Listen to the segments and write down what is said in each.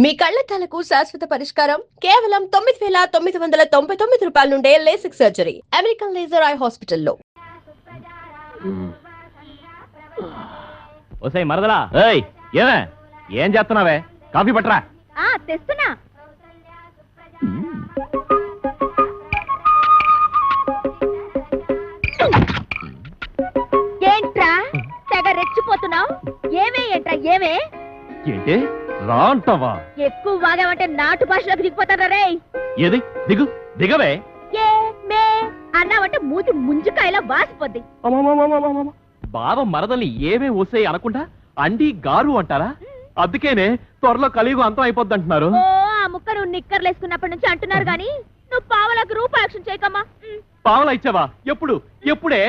మీ కళ్లద్దాలకు శాశ్వత పరిష్కారం కేవలం 9,999 రూపాయల నుండే LASIK surgery American laser eye హాస్పిటల్లో. ఓసై మరదలా, ఏమే ఏం చేస్తున్నావే? కాఫీ పట్టరా. తెస్తున్నా. ఏంట్రా తెగ రెచ్చిపోతున్నావు? ఏమే ఏంటి రా అంటావా? ఎక్కువ వాగామంటే నాటు భాషలోకి దిగిపోతారా రే? ఏది దిగవే. ఏ మే అన్నావంటే మూతి ముంజుకాయలా వాసిపోద్ది. బావ మరదల్ని ఏమే ఓసే అనకుండా అండి గారు అంటారా? అందుకేనే త్వరలో కలియుగం అంతం అయిపోద్ది అంటున్నారు. ఓ ఆ ముక్క నువ్వు నిక్కర్లు వేసుకున్నప్పటి నుంచి అంటున్నారు గాని నువ్వు పావలకు రూపాయక్షం చేయకమ్మా. పావలా ఇచ్చావా? ఎప్పుడే?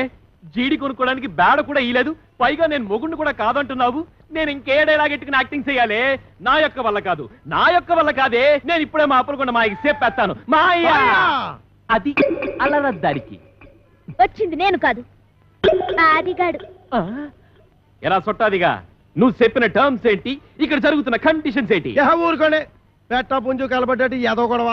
జీడి కొనుక్కోడానికి బేడ కూడా ఇయ్యలేదు. పైగా నేను మొగుండు కూడా కాదంటున్నావు. నేను ఇంకేడేలాగెట్టుకుని యాక్టింగ్ చేయాలి? నా యొక్క వల్ల కాదే. నేను ఇప్పుడే మా అప్పులకుండా మాయకి చెప్పేస్తాను. మాయా అది అల్లరద్దారికి వచ్చింది నేను కాదు, ఆదిగాడు. ఎలా సొట్టాదిగా? నువ్వు చెప్పిన టర్మ్స్ ఏంటి? ఇక్కడ జరుగుతున్న కండిషన్స్ ఏంటి? ఊరుకోండి. పెట్ట పుంజు కలబడ్డట్టు ఏదో గొడవ.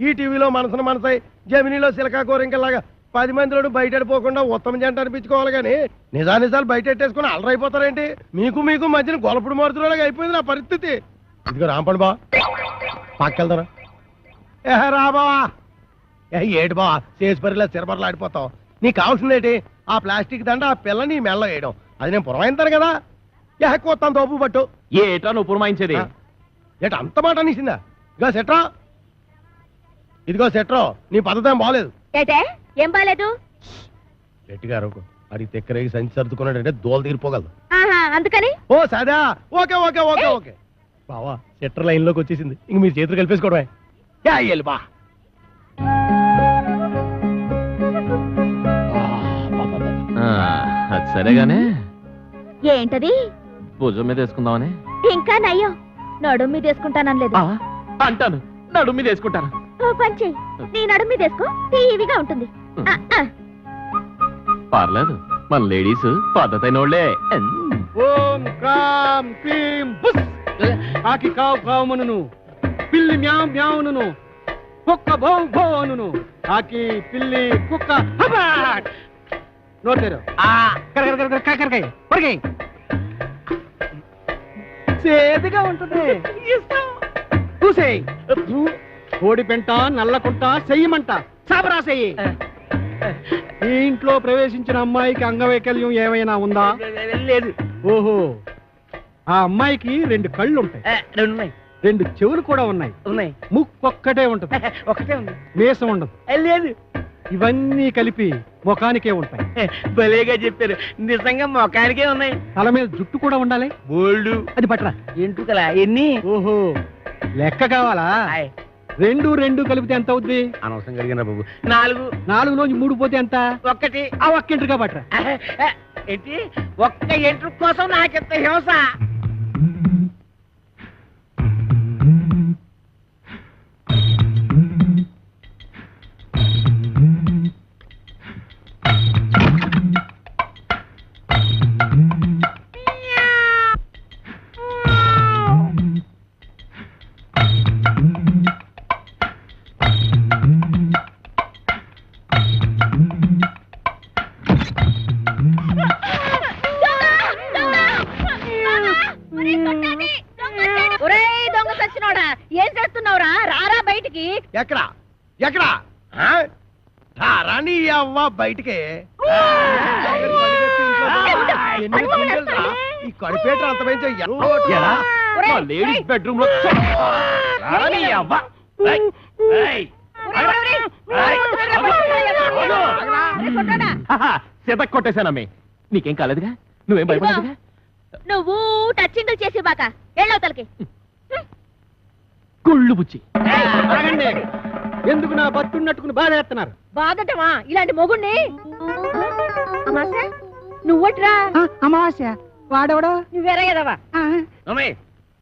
ఈ టీవీలో మనసై జమినీలో సిలకా కోరింకలాగా 10 మందిలోడు బయట పోకుండా ఉత్తమ జంట అనిపించుకోవాలి కానీ నిజాలు బయట ఎట్టేసుకుని అలరైపోతారేంటి? మీకు మధ్యన గొలపుడు మారుతున్నలాగా అయిపోయింది నా పరిస్థితి. ఇదిగో రాంపండి బా, పక్కెళ్తారా? రా బావా. ఏటి బావా చేసి పరిలా సిరబర్లు ఆడిపోతావు. నీకు కావాల్సిందేటి? ఆ ప్లాస్టిక్ దండ ఆ పిల్ల నీ మెల్ల వేయడం. అది నేను పురమాయిస్తాను కదా. కొత్తాను తోపు పట్టు. ఏటా నువ్వు పురమాయించేది? అంత మాట అనేసిందా? ఇదిగో సెట్రో నీ పద్ధతి ఏం బాగలేదు. ఏం బాలేదు? గట్టిగా అది తెక్కరేగి సంచి సర్దుకున్నాడంటే దోలు తీరిపోగలదు. అందుకని ఓ సదా ఓకే ఓకే ఓకే ఓకే బావా సెట్టర్ లైన్ లోకి వచ్చేసింది. ఇంక మీరు చేతులు కలిపేసుకోవడమే. బా అది సరేగానే. ఏంటది? భుజం మీద వేసుకుందామని. ఇంకా నయ్యో నడుము మీద వేసుకుంటానలేదు. అంటాను నడుము మీద వేసుకుంటాను. పంచి నీ నడుము మీద వేసుకో, టీవీగా ఉంటుంది. పర్లేదు, మన లేడీస్ పద్ధతైన వాళ్ళే. ఓం క్రాం క్లీం బుస్. కాకి కావు కావుమనును, పిల్లి మ్యావ్ మ్యావును, కుక్క భౌ భౌను, కాకి పిల్లి కుక్క హబాట్. నోటేరు సేదిగా ఉంటుంది. చూసేయ్. కోడి పెంట నల్లకుంట చెయ్యమంట చాబరా చెయ్యి. ఈ ఇంట్లో ప్రవేశించిన అమ్మాయికి అంగవైకల్యం ఏమైనా ఉందా? లేదు. ఓహో, ఆ అమ్మాయికి 2 కళ్ళు ఉంటాయి, 2 చెవులు కూడా ఉన్నాయి, ముక్కొక్కటే ఉంటది, ఒకటే ఉంది, మీసం ఉండదు. లేదు. ఇవన్నీ కలిపి ముఖానికే ఉంటాయి. భలేగా చెప్పారు. నిజంగా ముఖానికే ఉన్నాయి. తల మీద జుట్టు కూడా ఉండాలి. బోల్డు. అది పట్టరా. ఎంటుకలా ఎన్ని? ఓహో, లెక్క కావాలా? 2 కలిపితే ఎంత అవుద్ది? అనవసరం కలిగిన బాబు. 4లోంచి 3 పోతే ఎంత? 1. ఆ ఒక్క ఎంట్రుగా పట్టరా. ఏంటి ఒక్క ఎంట్రు కోసం నాకెంత హింస? ఏం చేస్తున్నావురా? రారా బయటికి. ఎక్కడా రాని అవ్వ బయటికి. ఈ కడిపేట అంత లేడీస్ బెడ్రూమ్ లో సితక్ కొట్టేశానమ్మే. నీకేం కాలేదుగా? నువ్వేం భయపడదుగా? నువ్వు టచ్చింగ్ చేసి బాక ఎళ్ళవతలకి. కుళ్ళు బుచ్చి. ఎందుకు నా బతున్నట్టుకుని బాధేస్తున్నారు? బాధటమా ఇలాంటి మొగుణ్ణి? అమాస నువ్వట్రా? అమావాస్య వాడెవడో నువ్వెరగదవా?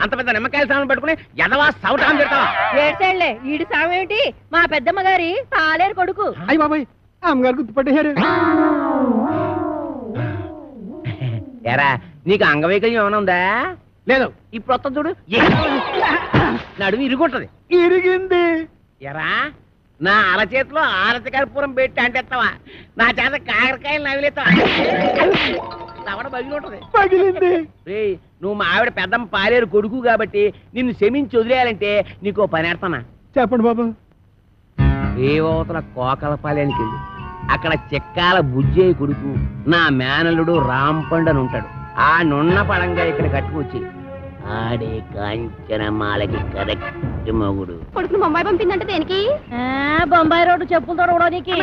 అంత పెద్ద నిమ్మకాయల సామాన్ పెట్టుకుని ఎదవా సౌటాన్ని తిడతావా? ఏడ్చేళ్లే. ఈడి సామేమిటి? మా పెద్దమ్మ గారి పాలేరు కొడుకు. అయ్య బాబాయ్, అమ్మగారు గుర్తుపట్టేశారు. ఎరా నీకు అంగవైకల్యం ఏమైనా ఉందా? లేదు. ఇప్పుడు వస్తా చూడు. నడుము ఇరుగుంటది. ఇరిగింది. ఎరా నా అరచేతిలో ఆరతి కర్పూరం పెట్టి అంటేస్తావా? నా చేత కాకరకాయలు నవిలేస్తావా? తవడ బగిలి ఉంటది. పగిలింది. రేయ్, నువ్వు మా ఆవిడ పెద్దమ్మ పాలేరు కొడుకు కాబట్టి నిన్ను క్షమించి వదిలేయాలంటే నీకు పని ఏడతానా? చెప్పండి బాబు. రేవతల కోకలపాలెనికి వెళ్ళి అక్కడ చెక్కాల బుజ్జయ్య కొడుకు నా మేనల్లుడు రాంపండు అని ఉంటాడు. ఆ నున్న పడంగా ఇక్కడ కట్టుకొచ్చి ఆడే కాంచనమాలకి కరెక్ట్ మొగుడు. కొడుకును బొంబాయి పంపిందంటే దేనికి? బొంబాయి రోడ్డు చెప్పులతో నీకు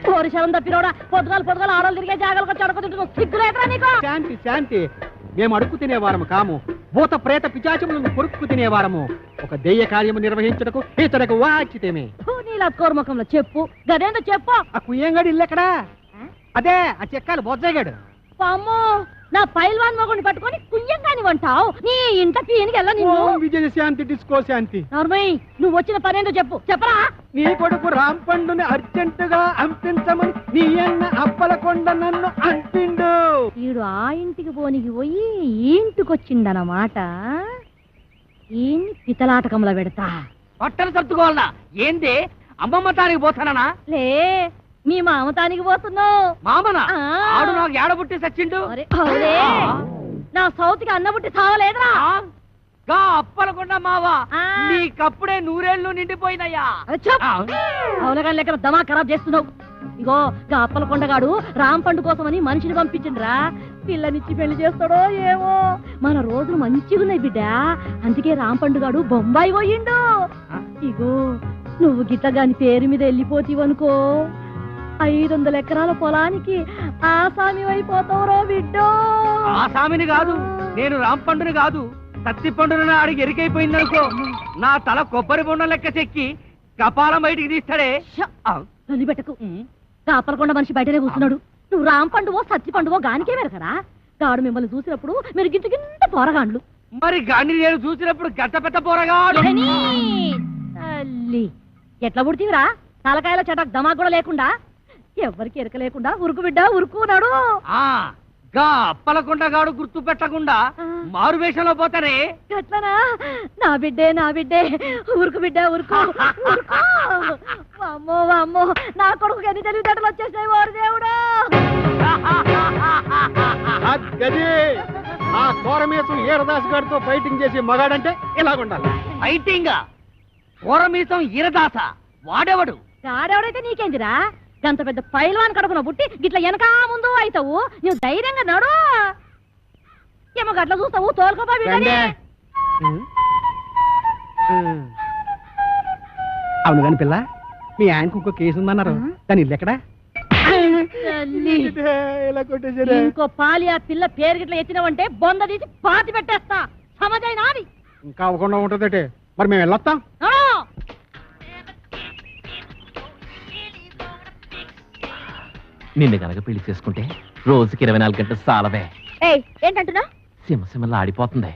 కోరిశలం తప్పినోడా. పొద్దుగాలు ఆడలు తిరిగే జాగాలకు వచ్చి అడుగుతుంటున్నావు. సిగ్గులేదురా నీకు? శాంతి శాంతి, మేము అడుక్కు తినేవారము కాము. భూత ప్రేత పిచాచములను కొరుక్కు తినేవారము. ఒక దెయ్య కార్యము నిర్వహించుటకు ఇతరకు వాచితేమే. నీలా కోర్మకంలో చెప్పు, గదేందో చెప్పు. ఆ కుయ్యంగాడు ఇల్లు ఎక్కడా? అదే ఆ చెక్కాలు బొజ్జగాడు. అమ్మో, నా పైల్వాన్ మొగుడిని పట్టుకొని కుయ్యంగాని వంటావు. నీ ఇంట పీనికి వెళ్ళ నిన్ను. విజయ శాంతి డిస్కో శాంతి. నార్మయ్య, నువ్వు వచ్చిన పనేందో చెప్పు. చెప్పరా? నీ కొడుకు రాంపండుని అర్జెంటుగా అంపించమని నీ అన్న అప్పల కొండ నన్ను అంపిండు. వీడు ఆ ఇంటికి పోనికి పోయి ఈ ఇంటికి వచ్చిందన్నమాట. ఈ పితలాటకంలో పెడతా. పట్టణ సర్దుకోవాలనా? ఏంది అమ్మమ్మ తానికి పోతానా? లే, మీ మామతానికి పోతున్నావు. మామనా? ఆ. ఆడు నాకు ఏడబుట్టి సచ్చిండు. అరే, అవునే. నా సౌతికి అన్నబుట్టి చావలేదురా. గా అప్పలకుండా మావా, ఆ. నీకప్పుడే నూరేళ్లు నిండిపోయినయ్యా. అవునగాని లెక్కన దమా ఖరాబ్ చేస్తున్నావు. ఇగో గా అప్పల కొండగాడు రాంపండు కోసమని మనిషిని పంపించిండ్రా. పిల్లనిచ్చి పెళ్లి చేస్తాడో ఏమో. మన రోజులు మంచిగా ఉన్నాయి బిడ్డ. అందుకే రాంపండుగాడు బొంబాయి పోయిండు. ఇగో నువ్వు గిట్టగాని పేరు మీద వెళ్ళిపోతీవనుకో 500 ఎకరాల పొలానికి ఆసామి అయిపోతావురో బిడ్డో. ఆ సామిని కాదు, నేను రాంపండుని కాదు, సత్తి పండుని అడిగి ఎరికైపోయిందనుకో, నా తల కొబ్బరి బొండం లెక్క చెక్కి కపాలం బయటికి తీస్తాడే. పెట్టకు. కాపలకొండ మనిషి బయటనే కూర్చున్నాడు. నువ్వు రామ్ పండువో సత్తి పండువో గానికే వెరకరా. గాడు మిమ్మల్ని చూసినప్పుడు మీరు గింత పోరగాండ్లు. మరి గాని నేను చూసినప్పుడు గంట పెద్ద పోరగా తల్లి ఎట్లా పుడితీవిరా? తలకాయల చటాక్ దమా కూడా లేకుండా, ఎవరికి ఎరక లేకుండా ఉరుకు బిడ్డ ఉరుకున్నాడు. గా అప్పలకొండగాడు గుర్తు పెట్టకుండా మారు వేషంలో పోతారే. ఎట్లనా? నా బిడ్డే ఉరుకు బిడ్డ ఉరుకు ఉరుకు. అమ్మో అమ్మో, నా కొడుకు ఎన్ని తెలివితేటలు వచ్చేసాయి వారు దేవుడు. గది ఆ కోరమేసం ఈరదాస్ గారితో ఫైటింగ్ చేసి మగాడంటే ఇలాగుండాలి. ఫైటింగ్ కోరమీసం ఈరదాస వాడెవడు? గాడెవడైతే నీకేందిరా? గంత పెద్ద పైల్వాన్ కడుపున పుట్టి గిట్ల వెనకా ముందు అవుతావు. నువ్వు ధైర్యంగా నడు. ఏమో గట్ల చూస్తావు, తోలుకోపా బిడ్డని. అవును కాని పిల్ల, మీ ఆయనకు ఇంకో కేసు ఉందన్నారు. దాని ఇల్లు ఎక్కడా? తల్లి, ఇలా కొట్టేసారా? ఇంకో పాలి ఆ పిల్ల పేరు గిట్ల ఎత్తినవంటే బొంద తీసి పాతి పెట్టేస్తా. సమజైనా అది? ఇంకా అవ్వకుండా ఉంటుందటే. మరి మేము వెళ్ళొస్తాం. నడు. నిన్ను గనక పెళ్లి చేసుకుంటే రోజుకి 24 గంటలు సాలవే. ఏంటంటున్నా? సింహసింహలా ఆడిపోతుంది.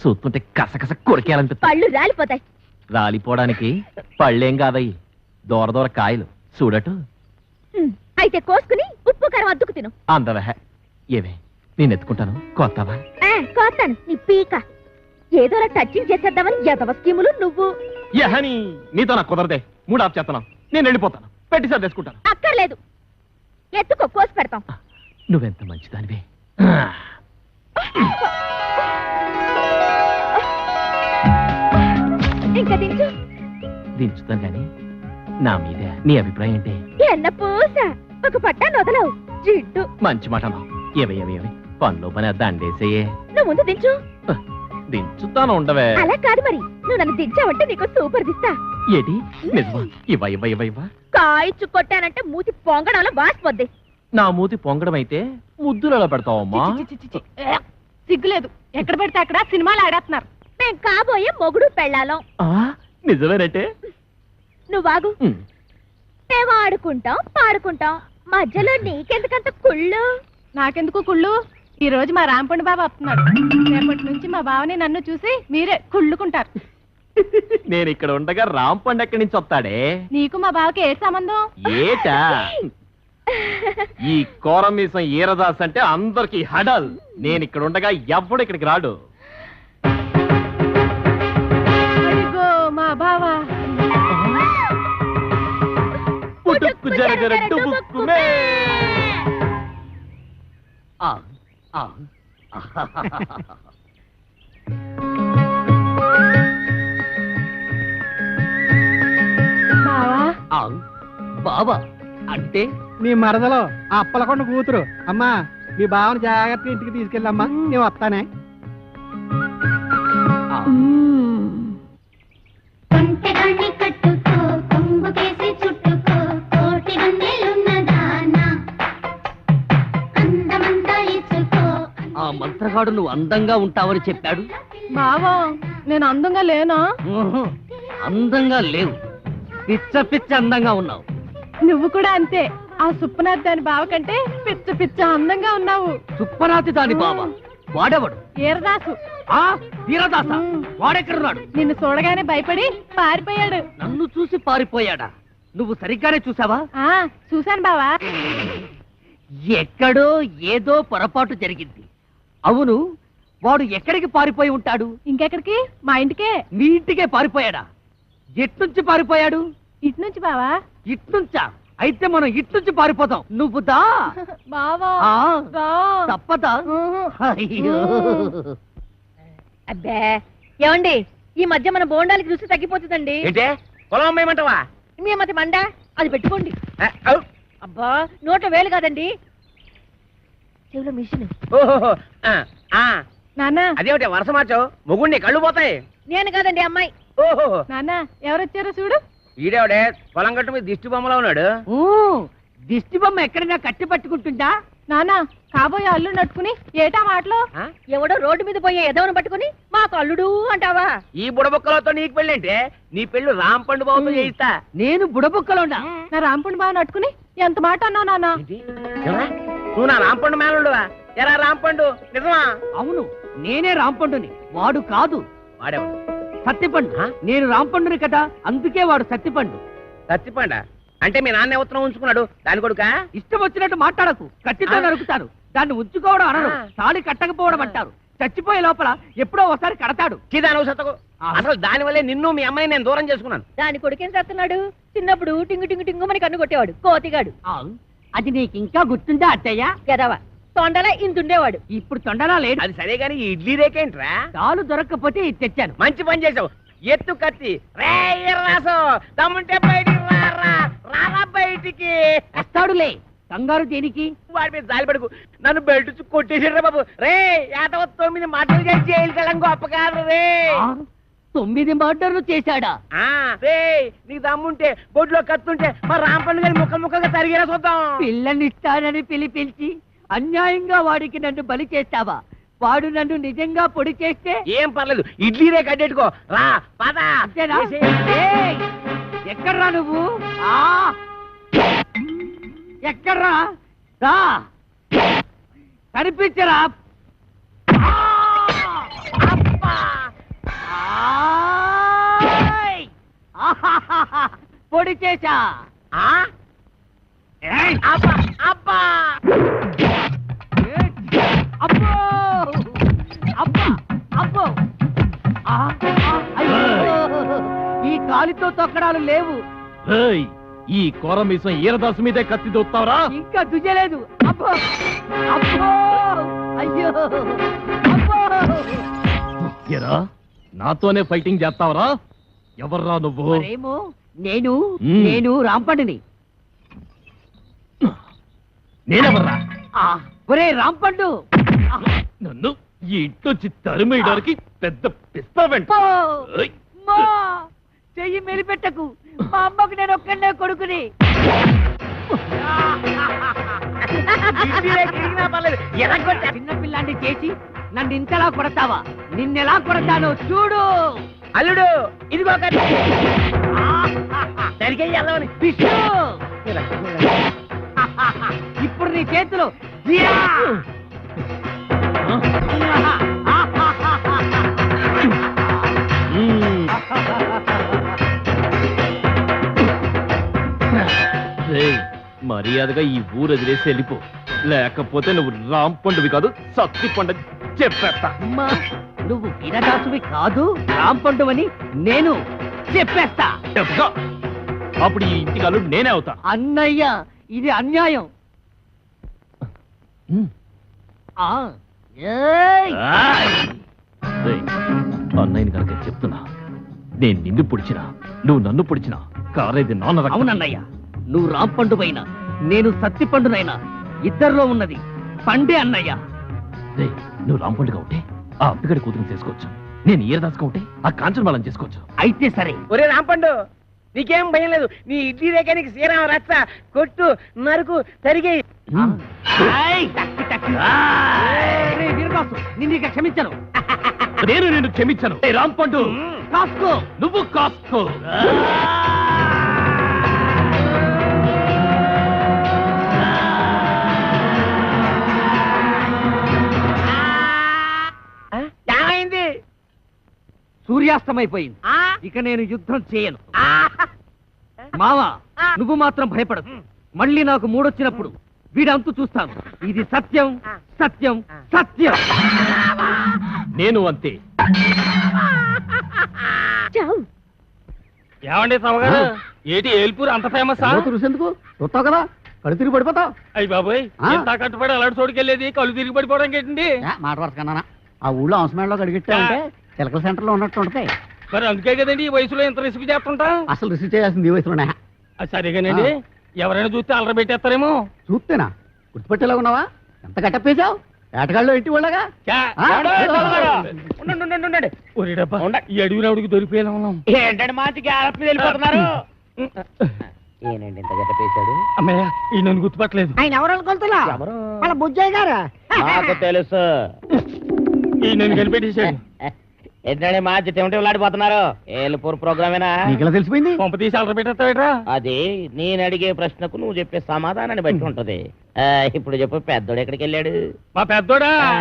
చూస్తుంటే కసకస కొరికేయాలనిపిస్తుంది. పళ్ళు రాలిపోతాయి. రాలిపోవడానికి పళ్ళేం కాదయ్యి, దూర దూర కాయలు చూడటు. అయితే కోసుకుని ఉప్పు కారం అద్దుకు తిను. అందవే ఏవే, నేను ఎత్తుకుంటాను. కొత్తవా? కోస్తాను నీ పీక. ఏదోలా టచింగ్ చేసేద్దామని ఎదవ స్కీములు నువ్వు. యహని నీతో నాకు కుదరదే. 3 ఆఫ్ చేస్తున్నాను. నేను వెళ్ళిపోతాను. పెట్టి సర్దేసుకుంటాను. అక్కర్లేదు, ఎత్తుకో, కోసి పెడతాం. నువ్వెంత మంచిదానివే. ఇంకా దించు. దించుతాను గాని నా మీద నీ అభిప్రాయం ఏంటి? ఎన్న పూస ఒక పట్టాన్ని వదలవు జిడ్డు. మంచి మాట అన్నావు. ఏవే పనిలో పని దండేసేయే. నువ్వు ముందు దించు. దించుతాను ఉండవే. అలా కాదు మరి, నువ్వు నన్ను దించావంటే నీకు సూపర్ దిస్తా. ఏది నిజమా? ఇవ్వ కాయిచ్చు కొట్టానంటే మూతి పొంగడంలో వాసిపోద్ది. నా మూతి పొంగడం అయితే ముద్దులలో పెడతావమ్మా. సిగ్గులేదు. ఎక్కడ పెడితే అక్కడ సినిమాలు ఆడేస్తున్నారు. మేం కాబోయే మొగుడు పెళ్ళాలం. నిజమేనంటే నువ్వాగు. మేము ఆడుకుంటాం పాడుకుంటాం, మధ్యలో నీకెందుకంత కుళ్ళు? నాకెందుకు కుళ్ళు? ఈ రోజు మా రాంపండు బాబు వస్తున్నాడు. రేపటి నుంచి మా బావని నన్ను చూసి మీరే కుళ్ళుకుంటారు. నేను ఇక్కడ ఉండగా రాంపండు ఎక్కడి నుంచి వస్తాడే? నీకు మా బావకి ఏ సంబంధం? ఏటా ఈ కోరమీసం ఈరదాస్ అంటే అందరికి హడల్. నేను ఇక్కడ ఉండగా ఎవ్వడు ఇక్కడికి రాడు. బావా బాబా అంటే నీ మరదలో ఆ అప్పలకొండ కూతురు అమ్మా మీ బావని జాగ్రత్తగా ఇంటికి తీసుకెళ్ళమ్మా నేను వస్తానే. కొంటెగాన్ని కట్టుకో కొంగుకేసి చుట్టుకో కోటి వందెలున్నదానా అందమంతా ఇచ్చుకో. ఆ మంత్రగాడు నువ్వు అందంగా ఉంటావని చెప్పాడు. బావా నేను అందంగా లేనా? ఊహు, అందంగా లేవు, పిచ్చ పిచ్చ అందంగా ఉన్నావు. నువ్వు కూడా అంతే. ఆ సుప్పనాథ్ దాని బావ కంటే పిచ్చ పిచ్చ అందంగా ఉన్నావు. సుప్పనాతి దాని బావ వాడెవడు? ఏరదాసు ఆ వీరదాస వాడెక్కడున్నాడు? నిన్ను చూడగానే భయపడి పారిపోయాడు. నన్ను చూసి పారిపోయాడా? నువ్వు సరిగ్గానే చూసావా? ఆ చూశాను బావా. ఎక్కడో ఏదో పొరపాటు జరిగింది. అవును, వాడు ఎక్కడికి పారిపోయి ఉంటాడు? ఇంకెక్కడికి? మా ఇంటికే. మీ ఇంటికే పారిపోయాడా? ఎట్నుంచి పారిపోయాడు? ఇటు నుంచి బావా. ఇట్నుంచా? అయితే మనం ఇట్నుంచి పారిపోతాం. నువ్వు దా. బావా ఆ, రా. తప్పదా? ఊహు. అయ్యో. అబ్బే ఏమండి, ఈ మధ్య మన బోండాలకి రుచి తగ్గిపోతుందండి. ఏంటే పొలం అమ్మేయమంటావా? మీ మధ్య మండ అది పెట్టుకోండి. అబ్బా నోట్లో వేలు కాదండి, చెవిలో మిషన్. ఓహో, నాన్న అదేమిటి వరుస మార్చావు? మొగుడిని కళ్ళు పోతాయి. నేను కాదండి అమ్మాయి. ఓహో, నాన్న ఎవరొచ్చారో చూడు. ఈడేవిడే పొలం గట్టు మీద దిష్టి బొమ్మలో ఉన్నాడు. దిష్టి బొమ్మ ఎక్కడైనా కట్టి పట్టుకుంటుందా? నాన్న కాబోయే అల్లు నట్టుకుని ఏటా మాటలో. ఎవడో రోడ్డు మీద పోయే ఎదవను పట్టుకుని మాకు అల్లుడు అంటావా? ఈ బుడబుక్కలతో నీకు పెళ్ళంటే నీ పెళ్ళు రాంపండు బాబుతో చేయిస్తా. నేను బుడబుక్కలో ఉన్నా. నా రాంపుణ్ణి బావ నట్టుకుని ఎంత మాట అన్నావు నాన్న. నువ్వు నా రాంపండు మేనలుడువా? ఎరా రాంపండు నిజమా? అవును, నేనే రాంపండుని, వాడు కాదు. వాడేవాడు సత్తిపండు. నేను రాంపండుని కదా, అందుకే వాడు సత్తిపండు. సత్తిపండ అంటే మీ నాన్న ఉత్తరం ఉంచుకున్నాడు దాని కొడుక? ఇష్టం వచ్చినట్టు మాట్లాడకు, కత్తితో నరుకుతాను. దాన్ని ఉంచుకోవడం అనరు, తాళి కట్టకపోవడం అంటారు. చచ్చిపోయే లోపల ఎప్పుడో ఒకసారి కడతాడు. అసలు దాని వల్లే నిన్ను మీ అమ్మాయి నేను దూరం చేసుకున్నాను. దాని కొడుకేం చేస్తున్నాడు? చిన్నప్పుడు టింగు టింగు టింగు మని కన్ను కొట్టేవాడు, కోతిగాడు. అది నీకు ఇంకా గుర్తుందా అత్తయ్య? ఎదవా తొండలా ఇంతుండేవాడు. ఇప్పుడు తొండలా లేడు. అది సరే గాని ఇడ్లీ రేకేంట్రా? తాలు దొరక్కపోతే ఇది తెచ్చాను. మంచి పని చేసావు. ఎత్తు కత్తి రాసు దమ్ముంటే బయటికి రారా బయటికి. వస్తాడులే, కంగారు దేనికి? వాడి మీద జాలి పడుకు, నన్ను బెల్ట్ కొట్టేసాడు బాబు. రే 9 మాటలు చేసి జైలుకెళ్ళం గొప్ప కాదు రే. 9 మర్డర్లు చేశాడా? రే నీ దమ్ముంటే బొడ్లో కత్తుంటే మా రాంపండు గారి ముక్కలు ముక్కలుగా తరిగేలా చూద్దాం. పిల్లనిస్తానని పిలిపించి అన్యాయంగా వాడికి నన్ను బలి చేస్తావా? వాడు నన్ను నిజంగా పొడి చేస్తే ఏం పర్లేదు, ఇడ్లీ రే కట్టెట్టుకో. రా పద. ఎక్కడ్రా నువ్వు? ఎక్కడ్రా? రా కనిపించరా? పొడి చేశా. అబ్బా అబ్బా అబ్బో అబ్బా అబ్బో. ఈ కాలితో తొక్కడాలు లేవు. ఈ కోరమీసం ఈరదాసు మీదే కత్తి దొత్తావరా? ఇంకా దుయ్యలేదు. అబ్బో అబ్బో అయ్యో అబ్బో. ఎరా నాతోనే ఫైటింగ్ చేస్తావరా? ఎవర్రా నువ్వు? మరేమో నేను రాంపండుని. నేనెవర్రా? ఒరే రాంపండు, నన్ను ఈ ఇంట్లోంచి తరిమేయడానికి పెద్ద పిస్తావెంట. చెయ్యి మెలిపెట్టకు, మా అమ్మకు నేను ఒక్కడే కొడుకుని. చిన్నపిల్లాన్ని చేసి నన్ను ఇంతలా కొడతావా? నిన్నెలా కొడతానో చూడు. అల్లుడు ఇదిగో ఇప్పుడు నీ చేతిలో మర్యాదగా ఈ ఊరు వదిలేసి వెళ్ళిపో, లేకపోతే నువ్వు రాంపండువి కాదు సత్తిపండు చెప్పేస్తా. అమ్మా నువ్వు వీరదాసువి కాదు, రాంపండు అని నేను చెప్పేస్తా. చెప్తా. అప్పుడు ఈ ఇంటికి అల్లుడు నేనే అవుతా. అన్నయ్య ఇది అన్యాయం. ఏయ్! రేయ్, అన్నయ్యని కనుక చెప్తున్నా, నేను నిన్ను పొడిచినా నువ్వు నన్ను పొడిచినా కారేది నాన్న రక్తం. అవునన్నయ్య, నువ్వు రాంపండు పైన నేను సత్తిపండునైనా ఇద్దరిలో ఉన్నది పండే అన్నయ్య. రేయ్, నువ్వు రాంపండుగా ఉంటే ఆ అప్పిగడి కూతురు చేసుకోవచ్చు, నేను ఈరదాసుగా ఉంటే ఆ కాంచన వాళ్ళని చేసుకోవచ్చు. అయితే సరే. ఒరే రాంపండు, నీకేం భయం లేదు. నీ ఇడ్లీ రేఖ నీకు శ్రీరామ రచ్చ కొట్టు నరుకు తరిగి. నిన్ను ఇక క్షమించను. నేను నిన్ను క్షమించను. రేయ్ రాంపండు, కాసుకో. నువ్వు కాసుకో. ఏమైంది? సూర్యాస్తమైపోయింది. ఇక నేను యుద్ధం చేయను. మావా, నువ్వు మాత్రం భయపడదు. మళ్ళీ నాకు మూడొచ్చినప్పుడు వీడంతు చూస్తాను. ఇది సత్యం, సత్యం, సత్యం. నేను అంతే. చావు. ఏమండి సవగారు, ఏటి ఏల్పూర్ అంత ఫేమస్? ఎందుకు చూస్తావు కదా, కళ్ళు తిరిగి పడిపోతావు. అయ్యి బాబోయ్, ఆ? ఎంత కట్టుబడి అలాంటి చోటుకెళ్ళేది కళ్ళు తిరిగి పడిపోవడానికి ఏంటండి? మాట వరుస కన్నా ఆ ఊళ్ళో అవసరంలో అడిగిట్టావంటే చిలకల సెంటర్ లో ఉన్నట్టు ఉంటాయి. మరి అందుకే కదండి ఈ వయసులో ఎంత రిస్క్ చేస్తుంటా. అసలు రిసీవ్ చేయాల్సింది ఈ వయసులోనే. సరేగానండి, ఎవరైనా చూస్తే అలర పెట్టేస్తారేమో. చూస్తేనా గుర్తుపెట్టేలా ఉన్నావా? ఎంత కట్టప్పేశావు ఏటగాళ్ళు ఇంటి వాళ్ళగా. ఉండండి. ఒరే డబ్బా, ఈ అడవిలో అడుగు దొరికిపోయినా ఉన్నాం. ఏంటంటే మాటికి ఆడపి వెళ్ళిపోతున్నారు. ఏనండి ఇంత గట్ట పేశాడు? అమ్మయ్య, ఈ నన్ను గుర్తుపట్టలేదు. ఆయన ఎవరు అనుకుంటున్నా? వాళ్ళ బుజ్జయ్య గారా? నాకు తెలుసు. ఈ నన్ను కనిపెట్టేశాడు. ఏంటంటే మా చెమటలాడిపోతున్నారు. ఏలుపూర్ ప్రోగ్రామేనా? నీకెలా తెలిసిపోయింది? పంప తీసి అలర పెట్టేస్తావేట్రా? అది నేను అడిగే ప్రశ్నకు నువ్వు చెప్పే సమాధానాన్ని బట్టి ఉంటది. ఇప్పుడు చెప్పు, పెద్దోడు ఎక్కడికి వెళ్ళాడు? మా పెద్దోడా? ఆ.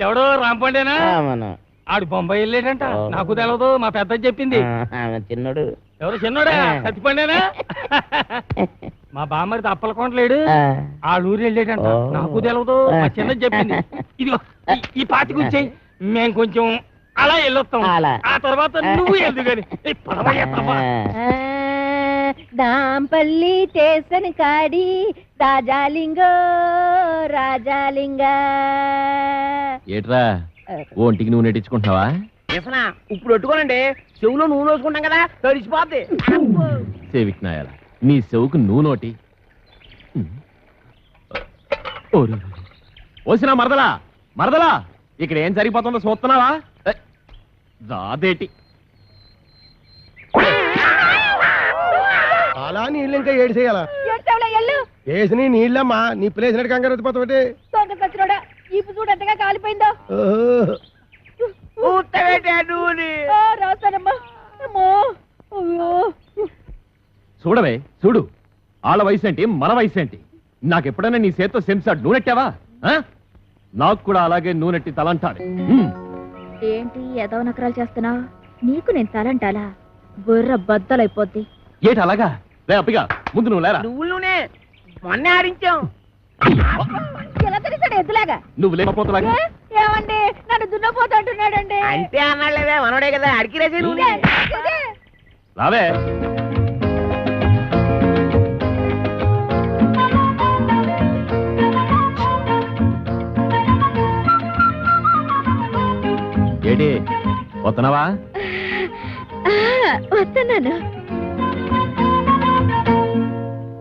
ఎవడో రాంపండేనా? మనం ఆడు బొంబాయి వెళ్ళాడంట. నాకు తెలవదు, మా పెద్ద చెప్పింది. చిన్నోడు ఎవరు చిన్నోడా? సత్తిపండేనా? మా బామ్మరి అప్పలకొండలేడు, ఆ ఊరు వెళ్ళాడంట. నాకు తెలవదు, మా చిన్న చెప్పింది. ఇదిగో ఈ పాతి కూర్చోయి, మేము కొంచెం అలా వెళ్ళొస్తాం. అలా. ఆ తర్వాత నువ్వు వెళ్దు గాని. దాంపల్లి స్టేషన్ కాడి రాజాలింగో రాజాలింగ. ఏట్రా, ఒంటికి నువ్వు నెట్టించుకుంటున్నావా? ఇప్పుడు పెట్టుకోనండి, చెవులో నూనె వేసుకుంటాం కదా, తడిసిపోద్ది. సేవిక్నాయాల, నీ చెవుకు నువ్వు నోటి. ఓసినా మరదలా, మరదలా, ఇక్కడ ఏం జరిగిపోతుందో చూస్తున్నావా? రాదేటి. అలా నీళ్ళు ఇంకా ఏడు చేయాలా? వేసి నీళ్ళమ్మా, నీ ప్లేసినట్టు కంగారు ఎత్తిపోతావు. ఇప్పుడు చూడు ఎంతగా కాలిపోయిందో. రాస్తానమ్మా. చూడవే, చూడు, వాళ్ళ వయసు ఏంటి, మన వయసు ఏంటి? నాకెప్పుడైనా నీ చేత్తో సెన్సాడ్ నూనెట్టావా? నాకు కూడా అలాగే నూనెట్టి తలంటాడు. ఏంటి ఏదో నకరాలు చేస్తున్నావు? నీకు నేను తలంటాలా? బుర్ర బద్దలైపోద్ది. ఏటి అలాగా? రే అప్పిగా, ముందు నువ్వు లేరా. నువ్వులోనే మొన్న ఆడించాం. ఎలా తెలిసాడు ఎద్దులాగా? నువ్వు లేకపోతలాగా. ఏమండి, నన్ను దున్నపోతూ అంటున్నాడండి. అంతే అన్నాడులేవే, మనోడే కదా, అడిగిరేసి నువ్వు. రావే. ఏటి వస్తున్నావా? వస్తున్నాను.